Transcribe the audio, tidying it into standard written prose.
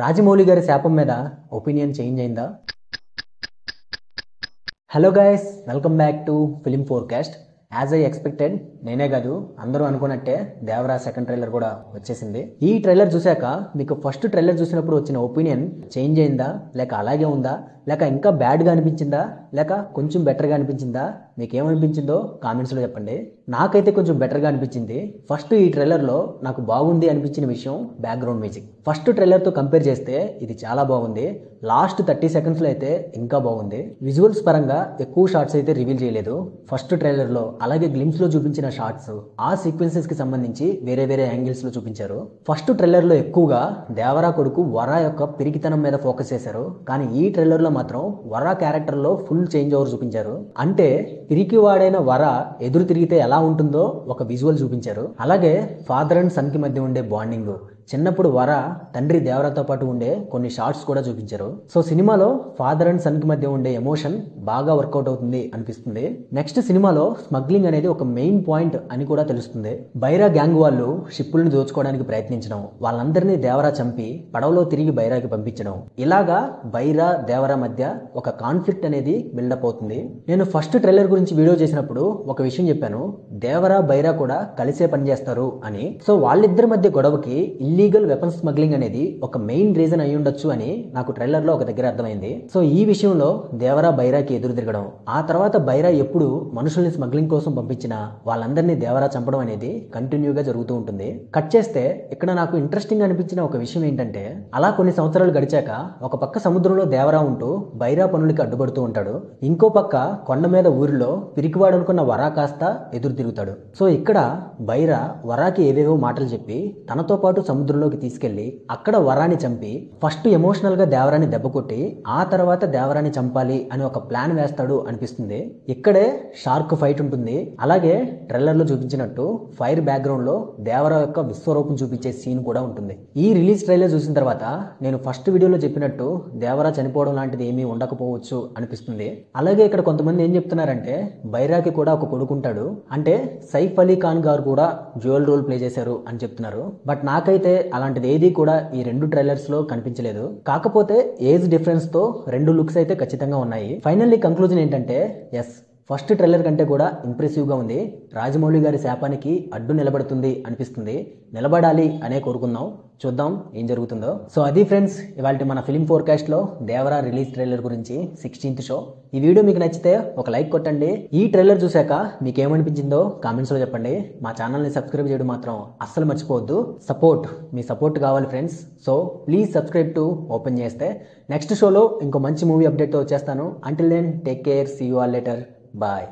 రాజమౌళి గారి శాపం మీద ఒపీనియన్ చేంజ్ అయిందా? Hello guys, welcome back to film forecast. As I expected, నేనే కాదు అందరూ అనుకున్నట్టే దేవరా సెకండ్ ట్రైలర్ కూడా వచ్చేసింది. ఈ ట్రైలర్ చూశాక మీకు ఫస్ట్ ట్రైలర్ చూసినప్పుడు వచ్చిన ఒపీనియన్ చేంజ్ అయిందా, లేక అలాగే ఉందా, లేక ఇంకా బ్యాడ్గా అనిపించిందా, లేక కొంచెం బెటర్గా అనిపించిందా? మీకు ఏమనిపించిందో కామెంట్స్లో చెప్పండి. నాకైతే కొంచెం బెటర్గా అనిపించింది. ఫస్ట్ ఈ ట్రైలర్లో నాకు బాగుంది అనిపించిన విషయం బ్యాక్గ్రౌండ్ మ్యూజిక్. ఫస్ట్ ట్రైలర్తో కంపేర్ చేస్తే ఇది చాలా బాగుంది. లాస్ట్ 30 సెకండ్స్లో అయితే ఇంకా బాగుంది. విజువల్స్ పరంగా ఎక్కువ షార్ట్స్ అయితే రివీల్ చేయలేదు ఫస్ట్ ట్రైలర్లో. అలాగే గ్లిమ్స్లో చూపించిన షార్ట్స్ ఆ సీక్వెన్సెస్కి సంబంధించి వేరే వేరే యాంగిల్స్లో చూపించారు. ఫస్ట్ ట్రైలర్లో ఎక్కువగా దేవరా కొడుకు వరా యొక్క పిరికితనం మీద ఫోకస్ చేశారు. కానీ ఈ ట్రైలర్లో మాత్రం వరా క్యారెక్టర్లో ఫుల్ చేంజ్ ఓవర్ చూపించారు. అంటే పిరికివాడైన వరా ఎదురు తిరిగితే ఎలా ఉంటుందో ఒక విజువల్ చూపించారు. అలాగే ఫాదర్ అండ్ సన్ కి మధ్య ఉండే బాండింగ్, చిన్నప్పుడు వర తండ్రి దేవరాతో పాటు ఉండే కొన్ని షార్ట్స్ కూడా చూపించారు. సో సినిమాలో ఫాదర్ అండ్ సన్ కి మధ్య ఉండే ఎమోషన్ బాగా వర్కౌట్ అవుతుంది అనిపిస్తుంది. నెక్స్ట్ సినిమాలో స్మగ్లింగ్ అనేది ఒక మెయిన్ పాయింట్ అని కూడా తెలుస్తుంది. బైరా గ్యాంగ్ వాళ్ళు షిప్పుల్ని దోచుకోవడానికి ప్రయత్నించడం, వాళ్ళందరినీ దేవరా చంపి పడవలో తిరిగి బైరాకి పంపించడం, ఇలాగా బైరా దేవరా మధ్య ఒక కాన్ఫ్లిక్ట్ అనేది బిల్డప్ అవుతుంది. నేను ఫస్ట్ ట్రైలర్ గురించి వీడియో చేసినప్పుడు ఒక విషయం చెప్పాను, దేవరా బైరా కూడా కలిసే పనిచేస్తారు అని. సో వాళ్ళిద్దరి మధ్య గొడవకి ఇల్లీగల్ వెపన్స్ స్మగ్లింగ్ అనేది ఒక మెయిన్ రీజన్ అయి ఉండొచ్చు అని నాకు ట్రైలర్ లో ఒక దగ్గర అర్థమైంది. సో ఈ విషయంలో దేవరా బైరాకి ఎదురు తిరగడం, ఆ తర్వాత బైరా ఎప్పుడు మనుషుల్ని స్మగ్లింగ్ కోసం పంపించినా వాళ్ళందరినీ దేవరా చంపడం అనేది కంటిన్యూగా జరుగుతూ ఉంటుంది. కట్ చేస్తే ఇక్కడ నాకు ఇంట్రెస్టింగ్ అనిపించిన ఒక విషయం ఏంటంటే, అలా కొన్ని సంవత్సరాలు గడిచాక ఒక పక్క సముద్రంలో దేవరా ఉంటూ బైరా పనులకి అడ్డుపడుతూ ఉంటాడు, ఇంకో పక్క కొండ మీద ఊరిలో పిరికివాడు అనుకున్న వరా కాస్త ఎదురు తిరుగుతాడు. సో ఇక్కడ బైరా వరాకి ఏవేవో మాటలు చెప్పి తనతో పాటు సముద్రంలోకి తీసుకెళ్లి అక్కడ వరాన్ని చంపి ఫస్ట్ ఎమోషనల్ గా దేవరాన్ని దెబ్బ కొట్టి ఆ తర్వాత దేవరాన్ని చంపాలి అని ఒక ప్లాన్ వేస్తాడు అనిపిస్తుంది. ఇక్కడే షార్క్ ఫైట్ ఉంటుంది. అలాగే ట్రైలర్ లో చూపించినట్టు ఫైర్ బ్యాక్గ్రౌండ్ లో దేవరా యొక్క విశ్వరూపం చూపించే సీన్ కూడా ఉంటుంది. ఈ రిలీజ్ ట్రైలర్ చూసిన తర్వాత నేను ఫస్ట్ వీడియోలో చెప్పినట్టు దేవరా చనిపోవడం లాంటిది ఏమీ ఉండకపోవచ్చు అనిపిస్తుంది. అలాగే ఇక్కడ కొంతమంది ఏం చెప్తున్నారంటే, బైరాకి కూడా ఒక కొడుకుంటాడు, అంటే సైఫ్ అలీ ఖాన్ గారు కూడా డ్యూయల్ రోల్ ప్లే చేశారు అని చెప్తున్నారు. బట్ నాకైతే అలాంటిది ఏది కూడా ఈ రెండు ట్రైలర్స్ లో కనిపించలేదు. కాకపోతే ఏజ్ డిఫరెన్స్ తో రెండు లుక్స్ అయితే ఖచ్చితంగా ఉన్నాయి. ఫైనల్లీ కంక్లూజన్ ఏంటంటే, ఎస్, ఫస్ట్ ట్రైలర్ కంటే కూడా ఇంప్రెసివ్ గా ఉంది. రాజమౌళి గారి శాపానికి అడ్డు నిలబడుతుంది అనిపిస్తుంది. నిలబడాలి అనే కోరుకుందాం. చూద్దాం ఏం జరుగుతుందో. సో అది ఫ్రెండ్స్, ఇవాళ మన ఫిలిం ఫోర్కాస్ట్ లో దేవరా రిలీజ్ ట్రైలర్ గురించి 16th షో. ఈ వీడియో మీకు నచ్చితే ఒక లైక్ కొట్టండి. ఈ ట్రైలర్ చూశాక మీకు ఏమనిపించిందో కామెంట్స్ లో చెప్పండి. మా ఛానల్ ని సబ్స్క్రైబ్ చేయడం మాత్రం అస్సలు మర్చిపోవద్దు. మీ సపోర్ట్ కావాలి friends. So please subscribe to open చేస్తే నెక్స్ట్ షోలో ఇంకో మంచి మూవీ అప్డేట్ తో వచ్చేస్తాను. Until then take care, see you all later, bye.